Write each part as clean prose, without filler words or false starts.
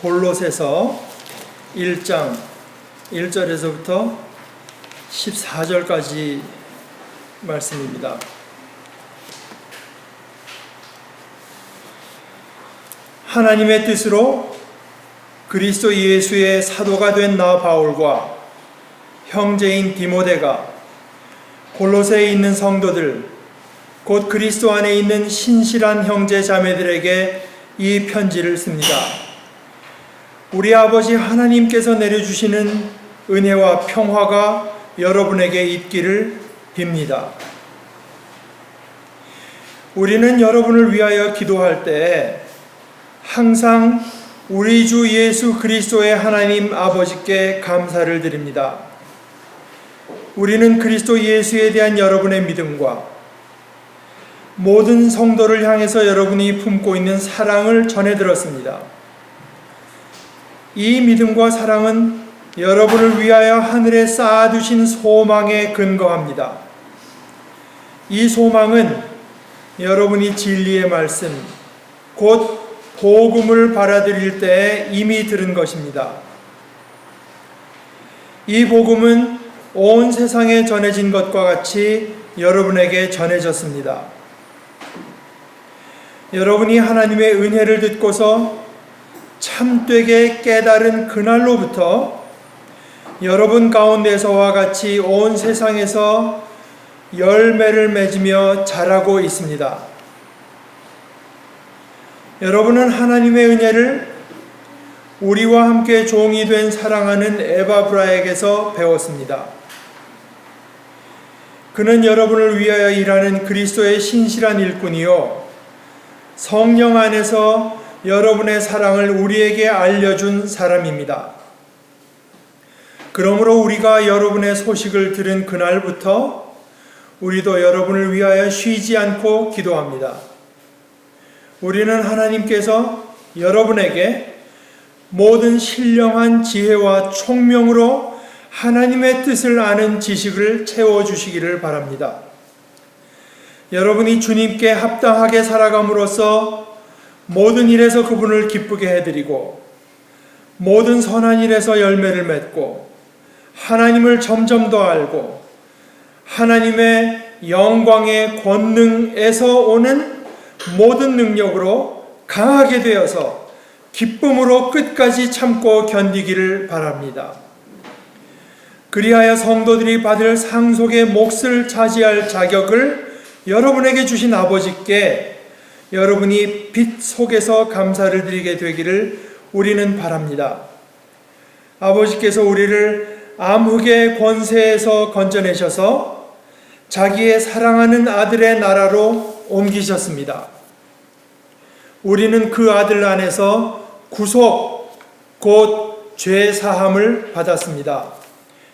골로새서 1장 1절에서부터 14절까지 말씀입니다. 하나님의 뜻으로 그리스도 예수의 사도가 된 나 바울과 형제인 디모데가 골로새에 있는 성도들, 곧 그리스도 안에 있는 신실한 형제 자매들에게 이 편지를 씁니다. 우리 아버지 하나님께서 내려주시는 은혜와 평화가 여러분에게 있기를 빕니다. 우리는 여러분을 위하여 기도할 때 항상 우리 주 예수 그리스도의 하나님 아버지께 감사를 드립니다. 우리는 그리스도 예수에 대한 여러분의 믿음과 모든 성도를 향해서 여러분이 품고 있는 사랑을 전해 들었습니다. 이 믿음과 사랑은 여러분을 위하여 하늘에 쌓아두신 소망에 근거합니다. 이 소망은 여러분이 진리의 말씀, 곧 복음을 받아들일 때에 이미 들은 것입니다. 이 복음은 온 세상에 전해진 것과 같이 여러분에게 전해졌습니다. 여러분이 하나님의 은혜를 듣고서 참되게 깨달은 그날로부터 여러분 가운데서와 같이 온 세상에서 열매를 맺으며 자라고 있습니다. 여러분은 하나님의 은혜를 우리와 함께 종이 된 사랑하는 에바브라에게서 배웠습니다. 그는 여러분을 위하여 일하는 그리스도의 신실한 일꾼이요, 성령 안에서 여러분의 사랑을 우리에게 알려준 사람입니다. 그러므로 우리가 여러분의 소식을 들은 그날부터 우리도 여러분을 위하여 쉬지 않고 기도합니다. 우리는 하나님께서 여러분에게 모든 신령한 지혜와 총명으로 하나님의 뜻을 아는 지식을 채워주시기를 바랍니다. 여러분이 주님께 합당하게 살아감으로써 모든 일에서 그분을 기쁘게 해드리고 모든 선한 일에서 열매를 맺고 하나님을 점점 더 알고 하나님의 영광의 권능에서 오는 모든 능력으로 강하게 되어서 기쁨으로 끝까지 참고 견디기를 바랍니다. 그리하여 성도들이 받을 상속의 몫을 차지할 자격을 여러분에게 주신 아버지께 여러분이 빛 속에서 감사를 드리게 되기를 우리는 바랍니다. 아버지께서 우리를 암흑의 권세에서 건져내셔서 자기의 사랑하는 아들의 나라로 옮기셨습니다. 우리는 그 아들 안에서 구속, 곧 죄 사함을 받았습니다.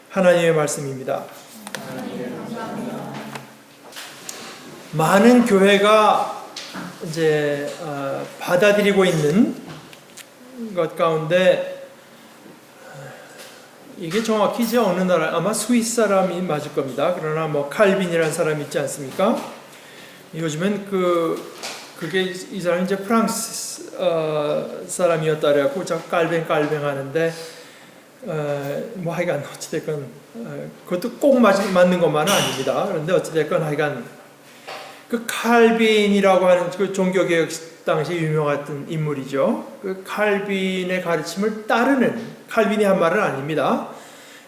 하나님의 말씀입니다. 많은 교회가 이제 받아들이고 있는 것 가운데 이게 정확히 이제 어느 나라, 아마 스위스 사람이 맞을 겁니다. 그러나 뭐 칼빈이라는 사람이 있지 않습니까? 요즘엔 그게 이 사람이 이제 프랑스 사람이었다 그래갖고 자꾸 깔뱅깔뱅 하는데 뭐 하여간 어찌됐건 그것도 꼭 맞는 것만은 아닙니다. 그런데 어찌됐건 하여간 그 칼빈이라고 하는 그 종교개혁 당시 유명했던 인물이죠. 그 칼빈의 가르침을 따르는, 칼빈이 한 말은 아닙니다.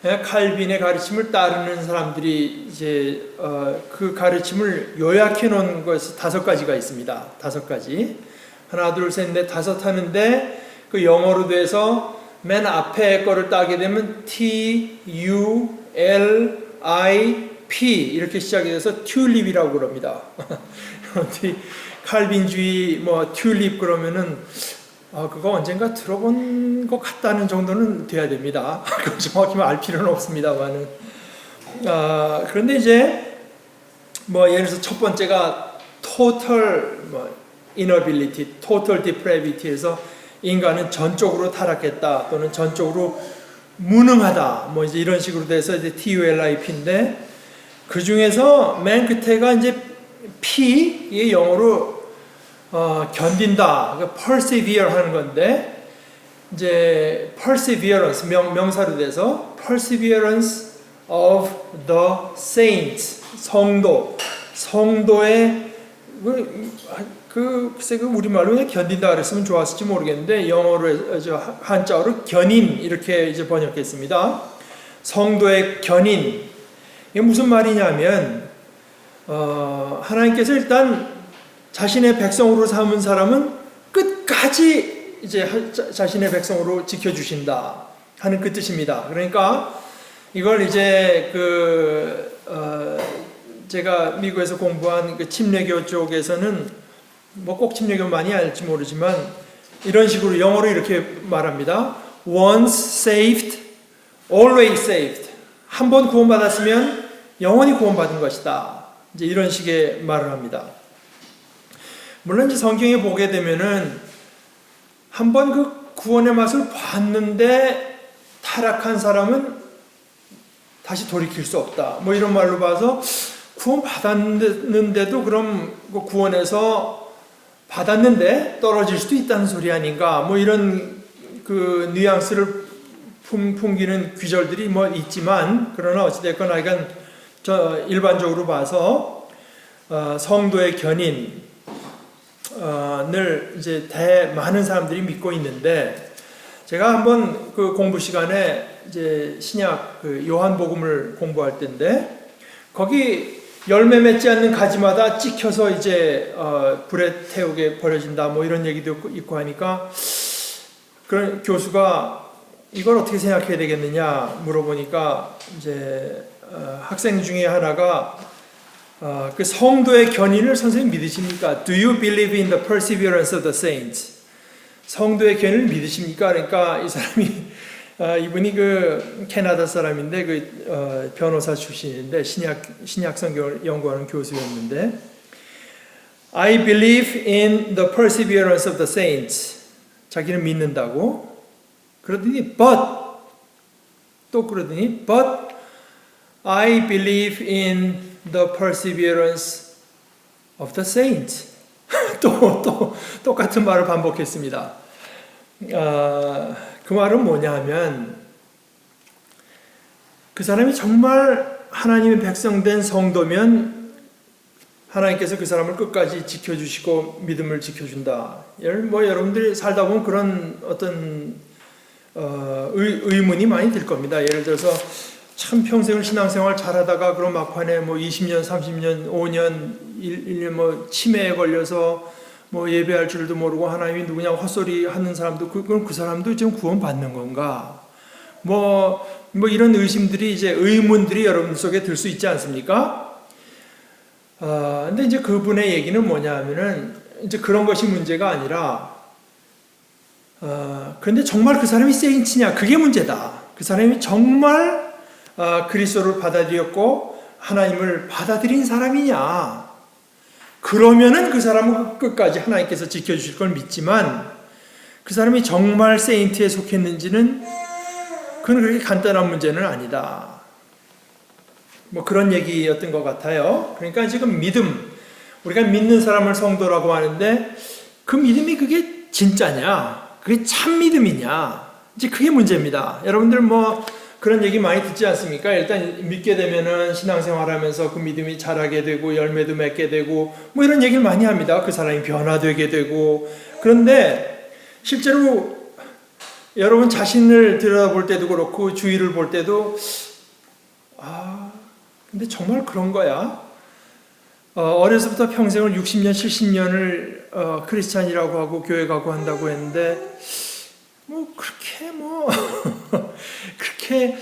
칼빈의 가르침을 따르는 사람들이 이제 그 가르침을 요약해 놓은 것이 5가지가 있습니다. 5가지. 하나, 둘, 셋, 넷, 5 하는데 그 영어로 돼서 맨 앞에 거를 따게 되면 T, U, L, I, P 이렇게 시작이 돼서 튤립이라고 그럽니다. 칼빈주의 뭐 튤립 그러면은 그거 언젠가 들어본 것 같다는 정도는 돼야 됩니다. 정확히 알 필요는 없습니다만은. 그런데 이제 뭐 예를 들어서 첫 번째가 total inability, total depravity에서 인간은 전적으로 타락했다 또는 전적으로 무능하다 뭐 이제 이런 식으로 돼서 이제 TULIP인데 그 중에서 맨 끝에가 이제 P, 이게 영어로 견딘다, persevere 하는 건데 이제 perseverance 명사로 돼서 perseverance of the saints 성도의 글쎄 우리말로 그냥 견딘다 그랬으면 좋았을지 모르겠는데 영어로 한자어로 견인 이렇게 이제 번역했습니다. 성도의 견인. 이게 무슨 말이냐면 하나님께서 일단 자신의 백성으로 삼은 사람은 끝까지 이제 자신의 백성으로 지켜주신다 하는 그 뜻입니다. 그러니까 이걸 이제 제가 미국에서 공부한 그 침례교 쪽에서는 뭐 꼭 침례교 많이 알지 모르지만 이런 식으로 영어로 이렇게 말합니다. Once saved, always saved. 한 번 구원받았으면 영원히 구원받은 것이다. 이제 이런 식의 말을 합니다. 물론 이제 성경에 보게 되면은 한 번 그 구원의 맛을 봤는데 타락한 사람은 다시 돌이킬 수 없다. 뭐 이런 말로 봐서 구원 받았는데도 그럼 구원에서 받았는데 떨어질 수도 있다는 소리 아닌가? 뭐 이런 그 뉘앙스를 풍기는 귀절들이 뭐 있지만 그러나 어찌됐거나 이건 일반적으로 봐서 성도의 견인을 이제 많은 사람들이 믿고 있는데 제가 한번 그 공부 시간에 이제 신약 그 요한복음을 공부할 때인데 거기 열매 맺지 않는 가지마다 찍혀서 이제 불에 태우게 버려진다 뭐 이런 얘기도 있고 하니까 그런 교수가 이걸 어떻게 생각해야 되겠느냐 물어보니까 이제 학생 중에 하나가 그 성도의 견인을 선생님 믿으십니까? Do you believe in the perseverance of the saints? 성도의 견인을 믿으십니까? 그러니까 이 사람이 이분이 그 캐나다 사람인데 그 변호사 출신인데 신약 성경을 연구하는 교수였는데 I believe in the perseverance of the saints. 자기는 믿는다고. 그러더니 but I believe in the perseverance of the saints. 또 똑같은 말을 반복했습니다. 그 말은 뭐냐 하면 그 사람이 정말 하나님의 백성된 성도면 하나님께서 그 사람을 끝까지 지켜주시고 믿음을 지켜준다. 뭐 여러분들이 살다 보면 그런 어떤 의문이 많이 들 겁니다. 예를 들어서 참 평생을 신앙생활 잘하다가 그런 막판에 뭐 20년, 30년, 5년, 1년 뭐 치매에 걸려서 뭐 예배할 줄도 모르고 하나님이 누구냐 헛소리 하는 사람도 그럼 그 사람도 지금 구원받는 건가? 뭐 이런 의심들이 이제 의문들이 여러분 속에 들 수 있지 않습니까? 근데 이제 그분의 얘기는 뭐냐 하면은 이제 그런 것이 문제가 아니라 그런데 정말 그 사람이 세인치냐 그게 문제다. 그 사람이 정말 그리스도를 받아들였고 하나님을 받아들인 사람이냐? 그러면은 그 사람은 끝까지 하나님께서 지켜주실 걸 믿지만 그 사람이 정말 세인트에 속했는지는 그건 그렇게 간단한 문제는 아니다. 뭐 그런 얘기였던 것 같아요. 그러니까 지금 믿음, 우리가 믿는 사람을 성도라고 하는데 그 믿음이 그게 진짜냐? 그게 참 믿음이냐? 이제 그게 문제입니다. 여러분들 뭐 그런 얘기 많이 듣지 않습니까? 일단 믿게 되면은 신앙생활하면서 그 믿음이 자라게 되고 열매도 맺게 되고 뭐 이런 얘기를 많이 합니다. 그 사람이 변화되게 되고 그런데 실제로 여러분 자신을 들여다볼 때도 그렇고 주위를 볼 때도 근데 정말 그런 거야? 어려서부터 평생을 60년, 70년을 크리스찬이라고 하고 교회 가고 한다고 했는데 뭐 그렇게 그렇게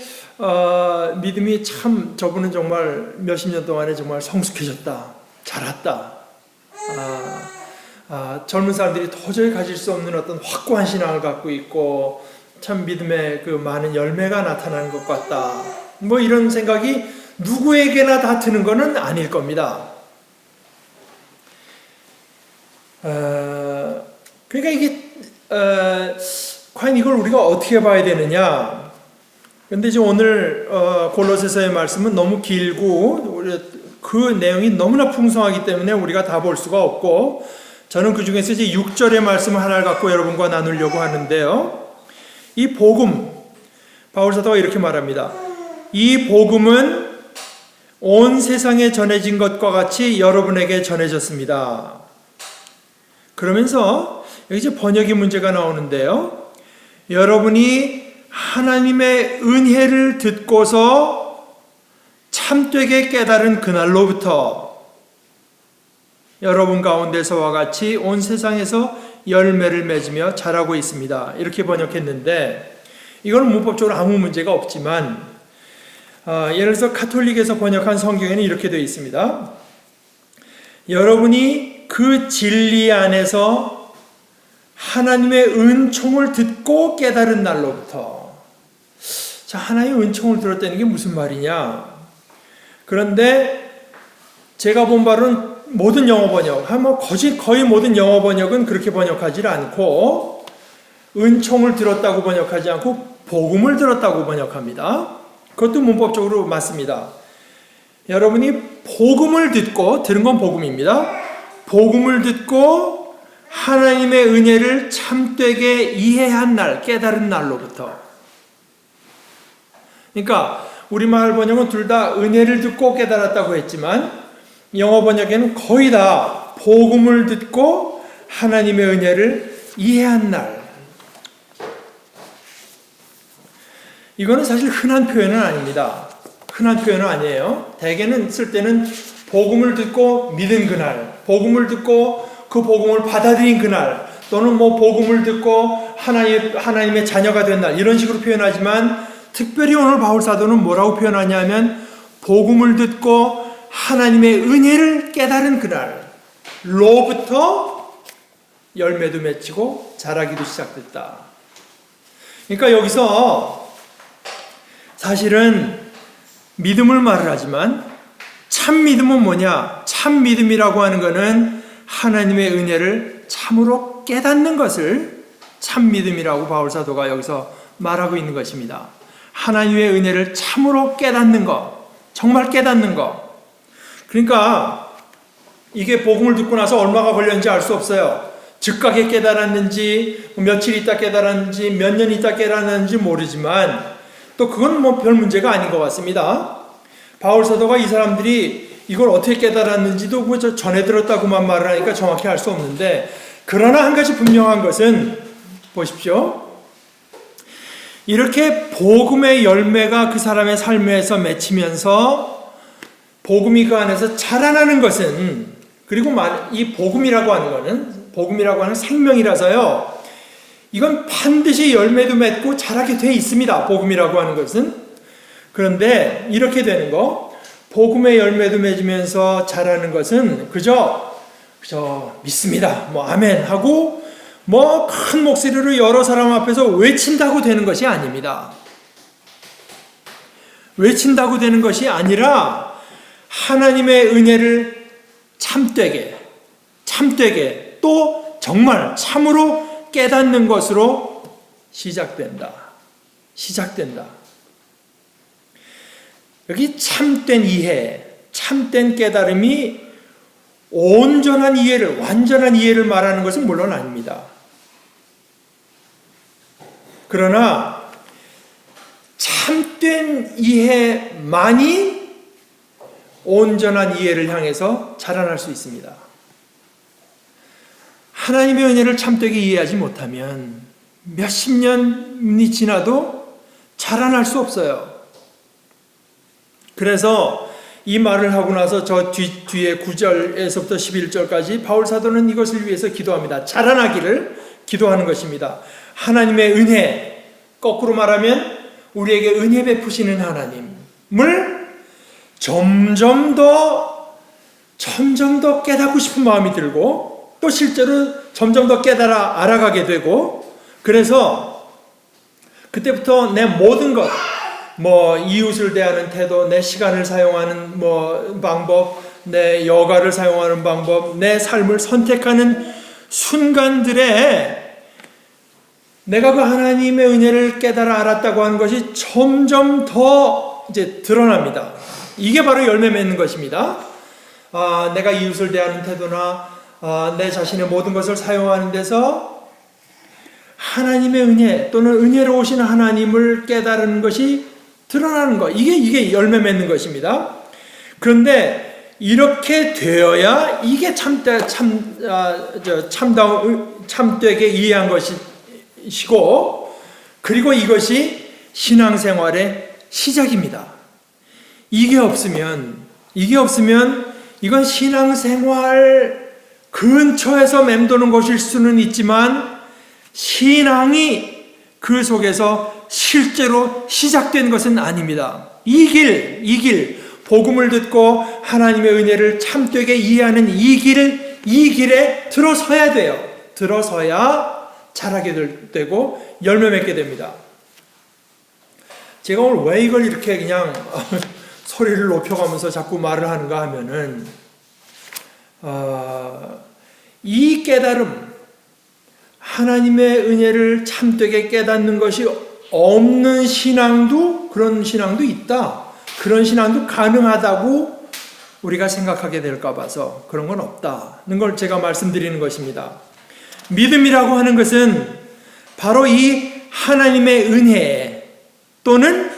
믿음이 참 저분은 정말 몇십 년 동안에 정말 성숙해졌다, 자랐다. 젊은 사람들이 도저히 가질 수 없는 어떤 확고한 신앙을 갖고 있고 참 믿음의 그 많은 열매가 나타나는 것 같다. 뭐 이런 생각이 누구에게나 다 드는 것은 아닐 겁니다. 그러니까 이게 과연 이걸 우리가 어떻게 봐야 되느냐? 근데 이제 오늘 골로새서의 말씀은 너무 길고 그 내용이 너무나 풍성하기 때문에 우리가 다 볼 수가 없고 저는 그 중에서 이제 6절의 말씀 하나를 갖고 여러분과 나누려고 하는데요. 이 복음, 바울사도가 이렇게 말합니다. 이 복음은 온 세상에 전해진 것과 같이 여러분에게 전해졌습니다. 그러면서 여기 이제 번역의 문제가 나오는데요. 여러분이 하나님의 은혜를 듣고서 참되게 깨달은 그날로부터 여러분 가운데서와 같이 온 세상에서 열매를 맺으며 자라고 있습니다. 이렇게 번역했는데 이건 문법적으로 아무 문제가 없지만 예를 들어서 가톨릭에서 번역한 성경에는 이렇게 되어 있습니다. 여러분이 그 진리 안에서 하나님의 은총을 듣고 깨달은 날로부터. 자, 하나님의 은총을 들었다는 게 무슨 말이냐? 그런데 제가 본 바로는 모든 영어 번역, 거의 모든 영어 번역은 그렇게 번역하지 않고 은총을 들었다고 번역하지 않고 복음을 들었다고 번역합니다. 그것도 문법적으로 맞습니다. 여러분이 복음을 듣고, 들은 건 복음입니다. 복음을 듣고 하나님의 은혜를 참되게 이해한 날, 깨달은 날로부터. 그러니까 우리말 번역은 둘 다 은혜를 듣고 깨달았다고 했지만 영어 번역에는 거의 다 복음을 듣고 하나님의 은혜를 이해한 날. 이거는 사실 흔한 표현은 아닙니다. 흔한 표현은 아니에요. 대개는 쓸 때는 복음을 듣고 믿은 그날, 복음을 듣고 그 복음을 받아들인 그날, 또는 복음을 듣고 하나님의 자녀가 된 날, 이런 식으로 표현하지만 특별히 오늘 바울사도는 뭐라고 표현하냐면 복음을 듣고 하나님의 은혜를 깨달은 그날로부터 열매도 맺히고 자라기도 시작됐다. 그러니까 여기서 사실은 믿음을 말을 하지만 참 믿음은 뭐냐? 참 믿음이라고 하는 것은 하나님의 은혜를 참으로 깨닫는 것을 참 믿음이라고 바울사도가 여기서 말하고 있는 것입니다. 하나님의 은혜를 참으로 깨닫는 것, 정말 깨닫는 것. 그러니까 이게 복음을 듣고 나서 얼마가 걸렸는지 알 수 없어요. 즉각에 깨달았는지, 며칠 있다 깨달았는지, 몇 년 있다 깨달았는지 모르지만 또 그건 별 문제가 아닌 것 같습니다. 바울사도가 이 사람들이 이걸 어떻게 깨달았는지도 전해 들었다고만 말을 하니까 정확히 알 수 없는데, 그러나 한 가지 분명한 것은 보십시오. 이렇게 복음의 열매가 그 사람의 삶에서 맺히면서 복음이 그 안에서 자라나는 것은, 그리고 이 복음이라고 하는 생명이라서요, 이건 반드시 열매도 맺고 자라게 돼 있습니다. 복음이라고 하는 것은. 그런데 이렇게 되는 거, 복음의 열매도 맺으면서 자라는 것은 그저 믿습니다, 아멘 하고 큰 목소리로 여러 사람 앞에서 외친다고 되는 것이 아닙니다. 외친다고 되는 것이 아니라 하나님의 은혜를 참되게 또 정말 참으로 깨닫는 것으로 시작된다. 여기 참된 이해, 참된 깨달음이 온전한 이해를, 완전한 이해를 말하는 것은 물론 아닙니다. 그러나 참된 이해만이 온전한 이해를 향해서 자라날 수 있습니다. 하나님의 은혜를 참되게 이해하지 못하면 몇십 년이 지나도 자라날 수 없어요. 그래서 이 말을 하고 나서 저 뒤에 9절에서부터 11절까지 바울사도는 이것을 위해서 기도합니다. 자라나기를 기도하는 것입니다. 하나님의 은혜, 거꾸로 말하면 우리에게 은혜 베푸시는 하나님을 점점 더 깨닫고 싶은 마음이 들고, 또 실제로 점점 더 알아가게 되고, 그래서 그때부터 내 모든 것, 이웃을 대하는 태도, 내 시간을 사용하는 방법, 내 여가를 사용하는 방법, 내 삶을 선택하는 순간들에 내가 그 하나님의 은혜를 깨달아 알았다고 하는 것이 점점 더 이제 드러납니다. 이게 바로 열매 맺는 것입니다. 내가 이웃을 대하는 태도나 내 자신의 모든 것을 사용하는 데서 하나님의 은혜 또는 은혜로 오신 하나님을 깨달은 것이 드러나는 것. 이게 열매 맺는 것입니다. 그런데 이렇게 되어야 이게 참되게 이해한 것이고, 그리고 이것이 신앙생활의 시작입니다. 이게 없으면 이건 신앙생활 근처에서 맴도는 것일 수는 있지만 신앙이 그 속에서 실제로 시작된 것은 아닙니다. 이 길, 복음을 듣고 하나님의 은혜를 참되게 이해하는 이 길에 들어서야 돼요. 들어서야 자라게 되고 열매 맺게 됩니다. 제가 오늘 왜 이걸 이렇게 그냥 소리를 높여가면서 자꾸 말을 하는가 하면은, 이 깨달음, 하나님의 은혜를 참되게 깨닫는 것이 없는 신앙도, 그런 신앙도 있다. 그런 신앙도 가능하다고 우리가 생각하게 될까 봐서 그런 건 없다는 걸 제가 말씀드리는 것입니다. 믿음이라고 하는 것은 바로 이 하나님의 은혜 또는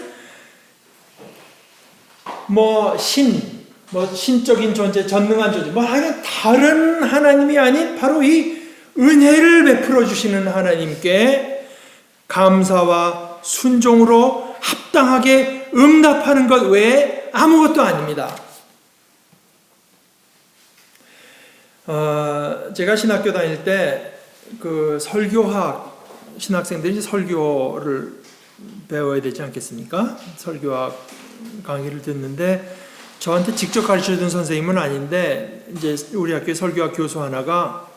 신적인 존재, 전능한 존재, 하여간 다른 하나님이 아닌 바로 이 은혜를 베풀어 주시는 하나님께 감사와 순종으로 합당하게 응답하는 것 외에 아무것도 아닙니다. 제가 신학교 다닐 때 그 설교학 신학생들이 설교를 배워야 되지 않겠습니까? 설교학 강의를 듣는데 저한테 직접 가르쳐준 선생님은 아닌데 이제 우리 학교의 설교학 교수 하나가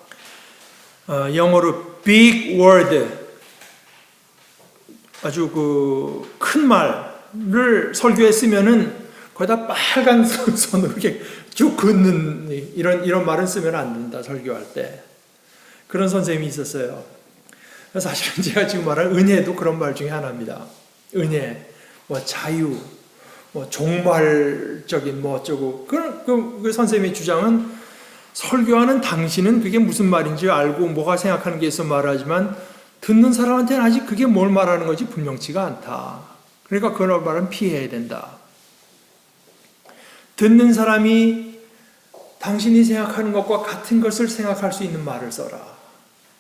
영어로 big word, 아주 그 큰 말을 설교에 쓰면은 거기다 빨간 손으로 이렇게 쭉 긋는 이런 말은 쓰면 안 된다, 설교할 때. 그런 선생님이 있었어요. 사실은 제가 지금 말한 은혜도 그런 말 중에 하나입니다. 은혜, 자유, 종말적인 어쩌고. 그 선생님의 주장은 설교하는 당신은 그게 무슨 말인지 알고 뭐가 생각하는 게 있어 말하지만 듣는 사람한테는 아직 그게 뭘 말하는 건지 분명치가 않다. 그러니까 그런 말은 피해야 된다. 듣는 사람이 당신이 생각하는 것과 같은 것을 생각할 수 있는 말을 써라.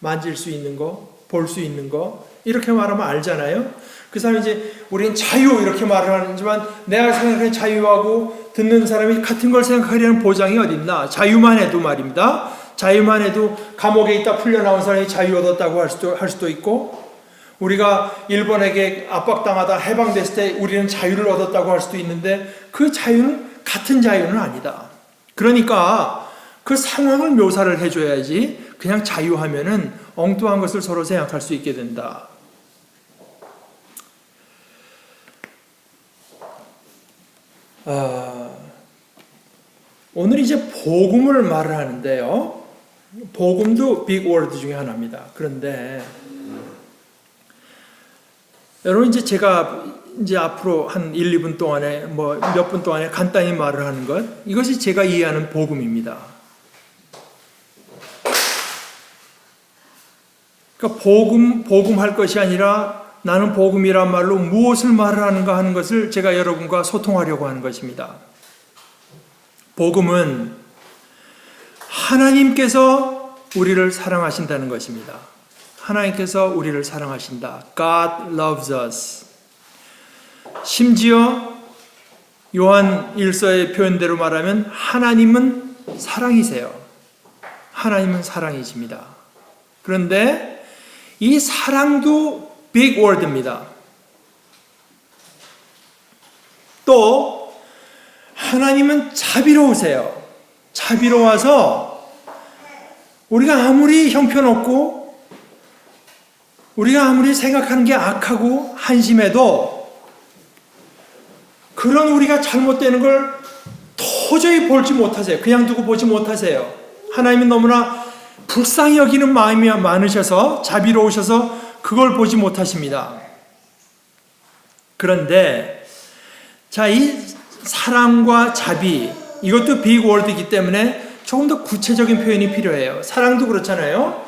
만질 수 있는 거, 볼 수 있는 거, 이렇게 말하면 알잖아요. 그 사람이 이제 우리는 자유 이렇게 말을 하지만 내가 생각하는 자유하고 듣는 사람이 같은 걸 생각하려는 보장이 어딨나. 자유만 해도 말입니다. 자유만 해도 감옥에 있다 풀려나온 사람이 자유 얻었다고 할 수도 있고, 우리가 일본에게 압박당하다 해방됐을 때 우리는 자유를 얻었다고 할 수도 있는데 그 자유는 같은 자유는 아니다. 그러니까 그 상황을 묘사를 해줘야지 그냥 자유하면은 엉뚱한 것을 서로 생각할 수 있게 된다. 오늘 이제 복음을 말을 하는데요. 복음도 빅 워드 중에 하나입니다. 그런데 여러분 이제 제가 이제 앞으로 한 1, 2분 동안에 몇 분 동안에 간단히 말을 하는 것, 이것이 제가 이해하는 복음입니다. 그러니까 복음할 것이 아니라 나는 복음이란 말로 무엇을 말을 하는가 하는 것을 제가 여러분과 소통하려고 하는 것입니다. 복음은 하나님께서 우리를 사랑하신다는 것입니다. 하나님께서 우리를 사랑하신다. God loves us. 심지어 요한 1서의 표현대로 말하면 하나님은 사랑이세요. 하나님은 사랑이십니다. 그런데 이 사랑도 빅 워드입니다. 또 하나님은 자비로우세요. 자비로워서 우리가 아무리 형편없고 우리가 아무리 생각하는 게 악하고 한심해도 그런 우리가 잘못되는 걸 도저히 보지 못하세요. 그냥 두고 보지 못하세요. 하나님은 너무나 불쌍히 여기는 마음이 많으셔서 자비로우셔서 그걸 보지 못하십니다. 그런데 이 사랑과 자비, 이것도 빅 월드이기 때문에 조금 더 구체적인 표현이 필요해요. 사랑도 그렇잖아요.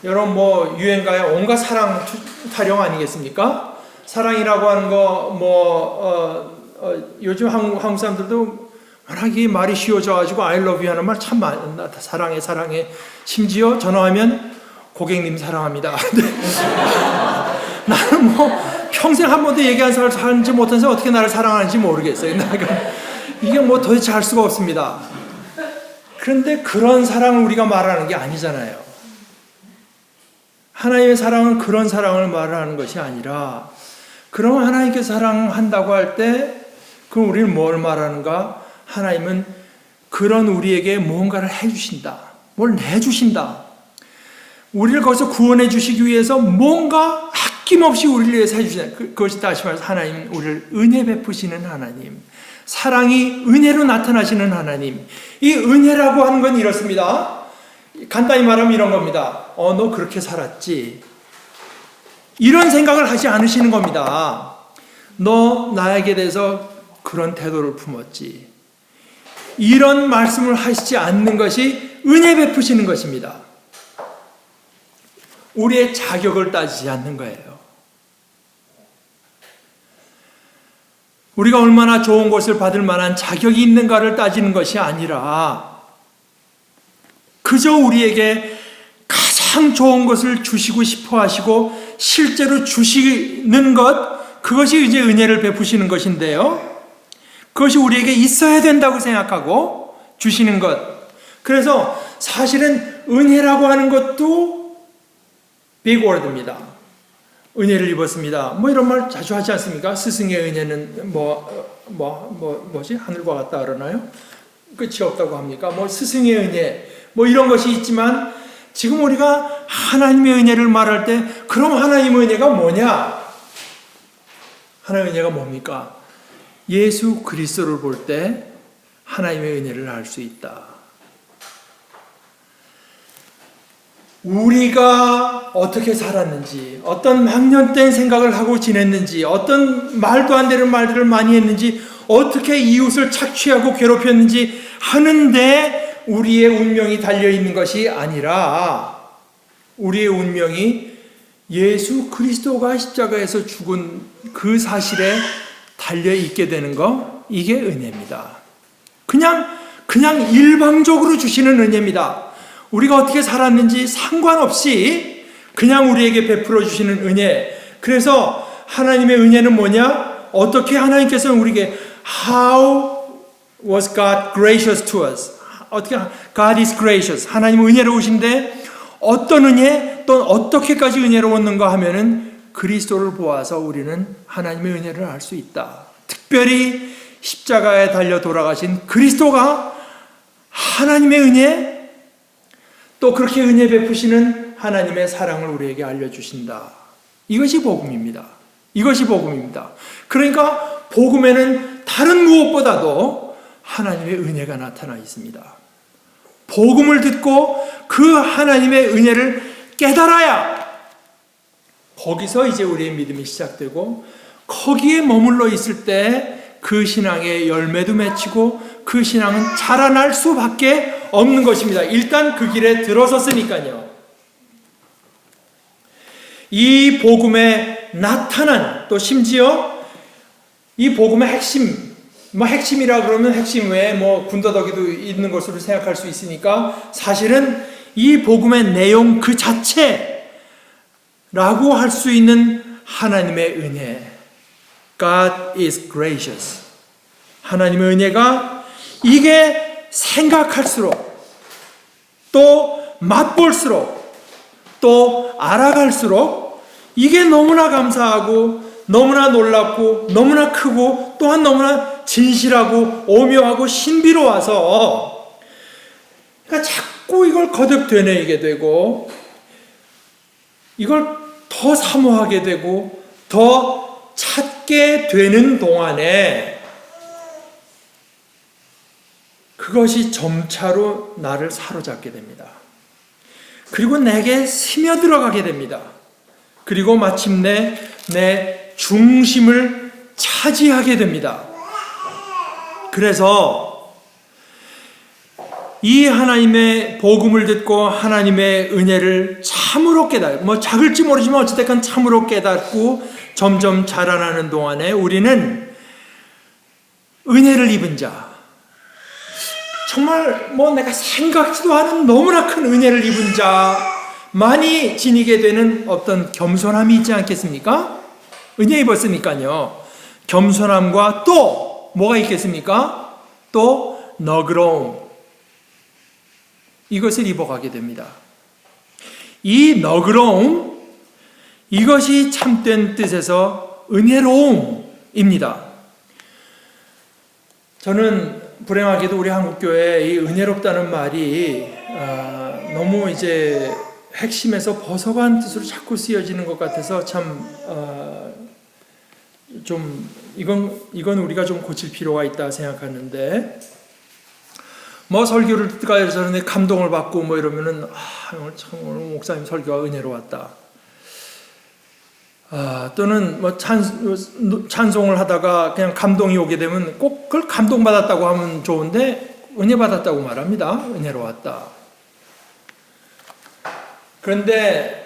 여러분 뭐 유행가에 온갖 사랑 타령 아니겠습니까? 사랑이라고 하는 거 요즘 한국 사람들도 워낙 이 말이 쉬워져가지고 I love you 하는 말 참 많아. 사랑해 사랑해. 심지어 전화하면 고객님 사랑합니다. 나는 뭐 평생 한 번도 얘기한 사람을 살지 못한 사람 어떻게 나를 사랑하는지 모르겠어요. 이게 뭐 도대체 할 수가 없습니다. 그런데 그런 사랑을 우리가 말하는 게 아니잖아요. 하나님의 사랑은 그런 사랑을 말하는 것이 아니라, 그럼 하나님께서 사랑한다고 할 때 그럼 우리는 뭘 말하는가? 하나님은 그런 우리에게 뭔가를 해주신다. 뭘 내주신다. 우리를 거기서 구원해 주시기 위해서 뭔가 아낌없이 우리를 위해서 해주신다. 그것이 다시 말해서 하나님, 우리를 은혜 베푸시는 하나님, 사랑이 은혜로 나타나시는 하나님. 이 은혜라고 하는 건 이렇습니다. 간단히 말하면 이런 겁니다. 너 그렇게 살았지? 이런 생각을 하지 않으시는 겁니다. 너 나에게 대해서 그런 태도를 품었지. 이런 말씀을 하시지 않는 것이 은혜 베푸시는 것입니다. 우리의 자격을 따지지 않는 거예요. 우리가 얼마나 좋은 것을 받을 만한 자격이 있는가를 따지는 것이 아니라 그저 우리에게 가장 좋은 것을 주시고 싶어 하시고 실제로 주시는 것, 그것이 이제 은혜를 베푸시는 것인데요. 그것이 우리에게 있어야 된다고 생각하고 주시는 것. 그래서 사실은 은혜라고 하는 것도 빅 워드입니다. 은혜를 입었습니다. 뭐 이런 말 자주 하지 않습니까? 스승의 은혜는 뭐지? 하늘과 같다 그러나요? 끝이 없다고 합니까? 뭐 스승의 은혜, 뭐 이런 것이 있지만 지금 우리가 하나님의 은혜를 말할 때 그럼 하나님의 은혜가 뭐냐? 하나님의 은혜가 뭡니까? 예수 그리스도를 볼 때 하나님의 은혜를 알 수 있다. 우리가 어떻게 살았는지, 어떤 망년된 생각을 하고 지냈는지, 어떤 말도 안 되는 말들을 많이 했는지, 어떻게 이웃을 착취하고 괴롭혔는지 하는데 우리의 운명이 달려있는 것이 아니라 우리의 운명이 예수 그리스도가 십자가에서 죽은 그 사실에 달려있게 되는 거, 이게 은혜입니다. 그냥 일방적으로 주시는 은혜입니다. 우리가 어떻게 살았는지 상관없이 그냥 우리에게 베풀어 주시는 은혜. 그래서 하나님의 은혜는 뭐냐? 어떻게 하나님께서는 우리에게 How was God gracious to us? 어떻게 God is gracious. 하나님은 은혜로우신데 어떤 은혜, 또 어떻게까지 은혜로웠는가 하면은 그리스도를 보아서 우리는 하나님의 은혜를 알 수 있다. 특별히 십자가에 달려 돌아가신 그리스도가 하나님의 은혜, 또 그렇게 은혜 베푸시는 하나님의 사랑을 우리에게 알려주신다. 이것이 복음입니다. 이것이 복음입니다. 그러니까 복음에는 다른 무엇보다도 하나님의 은혜가 나타나 있습니다. 복음을 듣고 그 하나님의 은혜를 깨달아야 거기서 이제 우리의 믿음이 시작되고, 거기에 머물러 있을 때 그 신앙의 열매도 맺히고 그 신앙은 자라날 수밖에 없는 것입니다. 일단 그 길에 들어섰으니까요. 이 복음에 나타난, 또 심지어 이 복음의 핵심, 핵심이라 그러면 핵심 외에 군더더기도 있는 것으로 생각할 수 있으니까 사실은 이 복음의 내용 그 자체라고 할 수 있는 하나님의 은혜. God is gracious. 하나님의 은혜가, 이게 생각할수록 또 맛볼수록 또 알아갈수록 이게 너무나 감사하고 너무나 놀랍고 너무나 크고 또한 너무나 진실하고 오묘하고 신비로워서 그러니까 자꾸 이걸 거듭 되뇌이게 되고 이걸 더 사모하게 되고 더 찾게 되는 동안에 그것이 점차로 나를 사로잡게 됩니다. 그리고 내게 스며들어가게 됩니다. 그리고 마침내 내 중심을 차지하게 됩니다. 그래서 이 하나님의 복음을 듣고 하나님의 은혜를 참으로 깨닫고, 작을지 모르지만 어찌됐건 참으로 깨닫고 점점 자라나는 동안에 우리는 은혜를 입은 자, 정말 내가 생각지도 않은 너무나 큰 은혜를 입은 자만이 지니게 되는 어떤 겸손함이 있지 않겠습니까? 은혜 입었으니까요. 겸손함과 또 뭐가 있겠습니까? 또 너그러움, 이것을 입어가게 됩니다. 이 너그러움, 이것이 참된 뜻에서 은혜로움입니다. 저는 불행하게도 우리 한국교회에 이 은혜롭다는 말이 너무 이제 핵심에서 벗어간 뜻으로 자꾸 쓰여지는 것 같아서 참 좀 이건 우리가 좀 고칠 필요가 있다 생각하는데, 설교를 듣다가 해서 감동을 받고 이러면은 오늘 목사님 설교가 은혜로웠다. 또는 찬송을 하다가 그냥 감동이 오게 되면 꼭 그걸 감동받았다고 하면 좋은데 은혜 받았다고 말합니다. 은혜로웠다. 그런데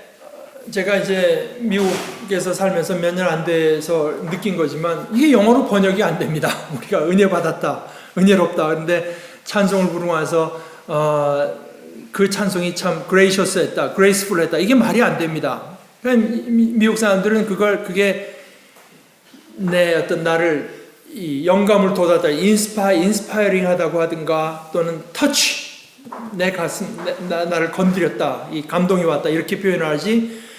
제가 이제 미국에서 살면서 몇 년 안 돼서 느낀 거지만 이게 영어로 번역이 안 됩니다. 우리가 은혜 받았다, 은혜롭다. 그런데 찬송을 부르고 나서 그 찬송이 참 gracious했다, graceful했다, 이게 말이 안 됩니다. 미국 사람들은 그게 내 어떤 나를 이 영감을 돋았다, 인스파이링 하다고 하든가, 또는 터치, 내 가슴, 나를 건드렸다, 이 감동이 왔다, 이렇게 표현을 하지.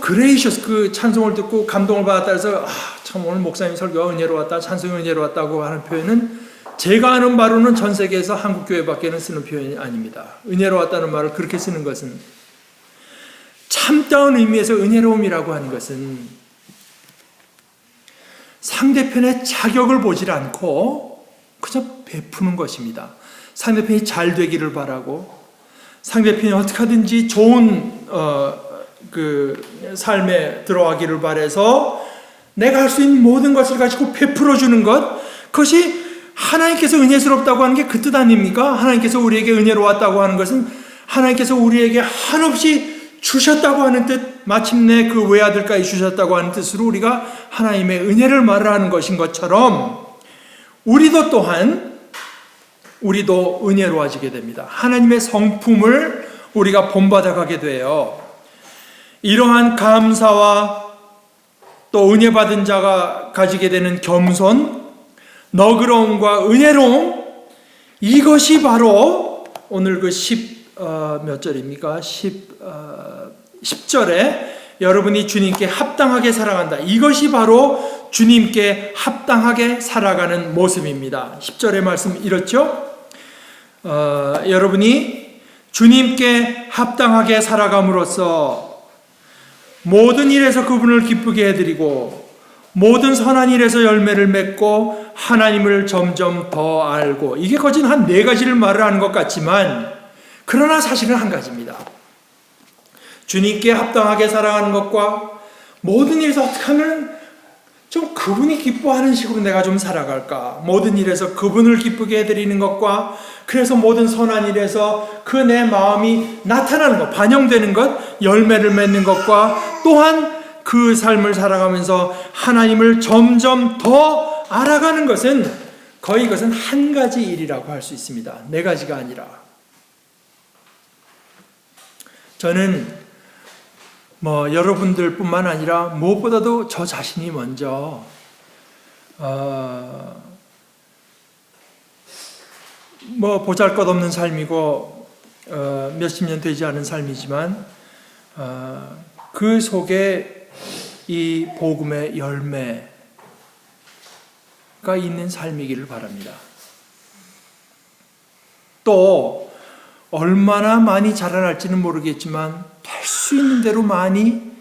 그레이셔스, 그 찬송을 듣고 감동을 받았다 해서 참 오늘 목사님 설교가 은혜로웠다, 찬송이 은혜로웠다고 하는 표현은 제가 아는 바로는 전 세계에서 한국교회밖에는 쓰는 표현이 아닙니다. 은혜로웠다는 말을 그렇게 쓰는 것은, 참다운 의미에서 은혜로움이라고 하는 것은 상대편의 자격을 보질 않고 그저 베푸는 것입니다. 상대편이 잘 되기를 바라고, 상대편이 어떻게 하든지 좋은 그 삶에 들어가기를 바라서 내가 할 수 있는 모든 것을 가지고 베풀어 주는 것, 그것이 하나님께서 은혜스럽다고 하는 게 그 뜻 아닙니까? 하나님께서 우리에게 은혜로웠다고 하는 것은 하나님께서 우리에게 한없이 주셨다고 하는 뜻, 마침내 그 외아들까지 주셨다고 하는 뜻으로 우리가 하나님의 은혜를 말하는 것인 것처럼 우리도 또한 은혜로워지게 됩니다. 하나님의 성품을 우리가 본받아가게 돼요. 이러한 감사와 또 은혜 받은 자가 가지게 되는 겸손, 너그러움과 은혜로움, 이것이 바로 오늘 그 몇 절입니까? 10절에 여러분이 주님께 합당하게 살아간다, 이것이 바로 주님께 합당하게 살아가는 모습입니다. 10절의 말씀 이렇죠? 여러분이 주님께 합당하게 살아감으로써 모든 일에서 그분을 기쁘게 해드리고 모든 선한 일에서 열매를 맺고 하나님을 점점 더 알고, 이게 거진 한 4가지를 말을 하는 것 같지만 그러나 사실은 한 가지입니다. 주님께 합당하게 살아가는 것과 모든 일에서 어떻게 하면 좀 그분이 기뻐하는 식으로 내가 좀 살아갈까, 모든 일에서 그분을 기쁘게 해드리는 것과, 그래서 모든 선한 일에서 그 내 마음이 나타나는 것, 반영되는 것, 열매를 맺는 것과, 또한 그 삶을 살아가면서 하나님을 점점 더 알아가는 것은 거의 이것은 한 가지 일이라고 할 수 있습니다. 4가지가 아니라. 저는 여러분들 뿐만 아니라 무엇보다도 저 자신이 먼저 보잘것없는 삶이고 몇십 년 되지 않은 삶이지만 그 속에 이 복음의 열매가 있는 삶이기를 바랍니다. 또 얼마나 많이 자라날지는 모르겠지만 될 수 있는 대로 많이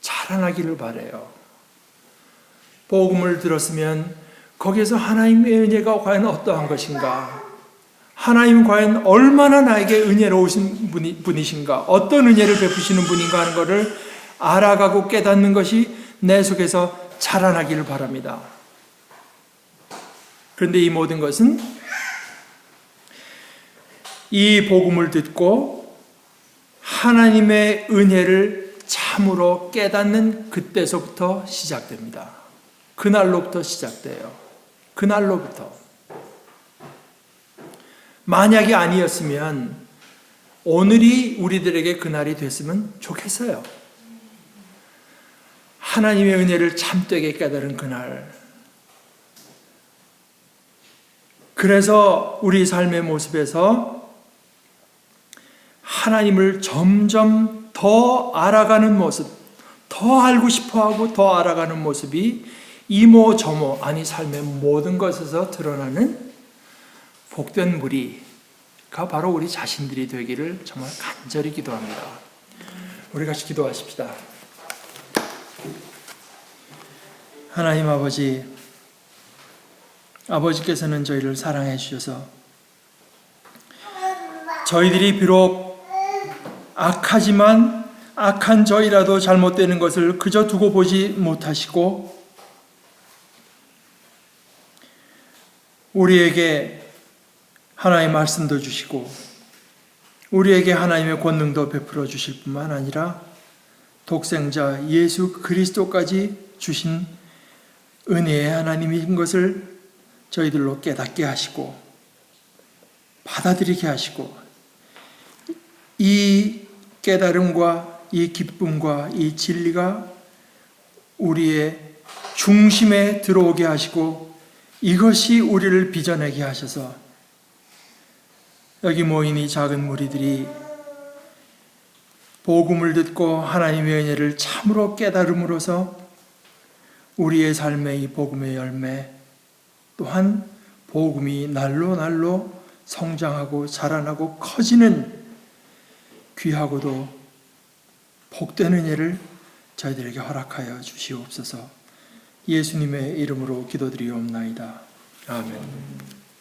자라나기를 바라요. 복음을 들었으면 거기에서 하나님의 은혜가 과연 어떠한 것인가, 하나님은 과연 얼마나 나에게 은혜로우신 분이신가, 어떤 은혜를 베푸시는 분인가 하는 것을 알아가고 깨닫는 것이 내 속에서 자라나기를 바랍니다. 그런데 이 모든 것은 이 복음을 듣고 하나님의 은혜를 참으로 깨닫는 그때서부터 시작됩니다. 그날로부터 시작돼요. 그날로부터. 만약이 아니었으면 오늘이 우리들에게 그날이 됐으면 좋겠어요. 하나님의 은혜를 참되게 깨달은 그날. 그래서 우리 삶의 모습에서 하나님을 점점 더 알아가는 모습, 더 알고 싶어하고 더 알아가는 모습이 이모저모, 아니 삶의 모든 것에서 드러나는 복된 무리가 바로 우리 자신들이 되기를 정말 간절히 기도합니다. 우리 같이 기도하십시다. 하나님 아버지께서는 저희를 사랑해 주셔서 저희들이 비록 악하지만 악한 저희라도 잘못되는 것을 그저 두고 보지 못하시고 우리에게 하나님의 말씀도 주시고 우리에게 하나님의 권능도 베풀어 주실 뿐만 아니라 독생자 예수 그리스도까지 주신 은혜의 하나님인 것을 저희들로 깨닫게 하시고 받아들이게 하시고 이 깨달음과 이 기쁨과 이 진리가 우리의 중심에 들어오게 하시고 이것이 우리를 빚어내게 하셔서 여기 모인 이 작은 무리들이 복음을 듣고 하나님의 은혜를 참으로 깨달음으로써 우리의 삶의 이 복음의 열매 또한 복음이 날로 날로 성장하고 자라나고 커지는 귀하고도 복된 은혜를 저희들에게 허락하여 주시옵소서. 예수님의 이름으로 기도드리옵나이다. 아멘.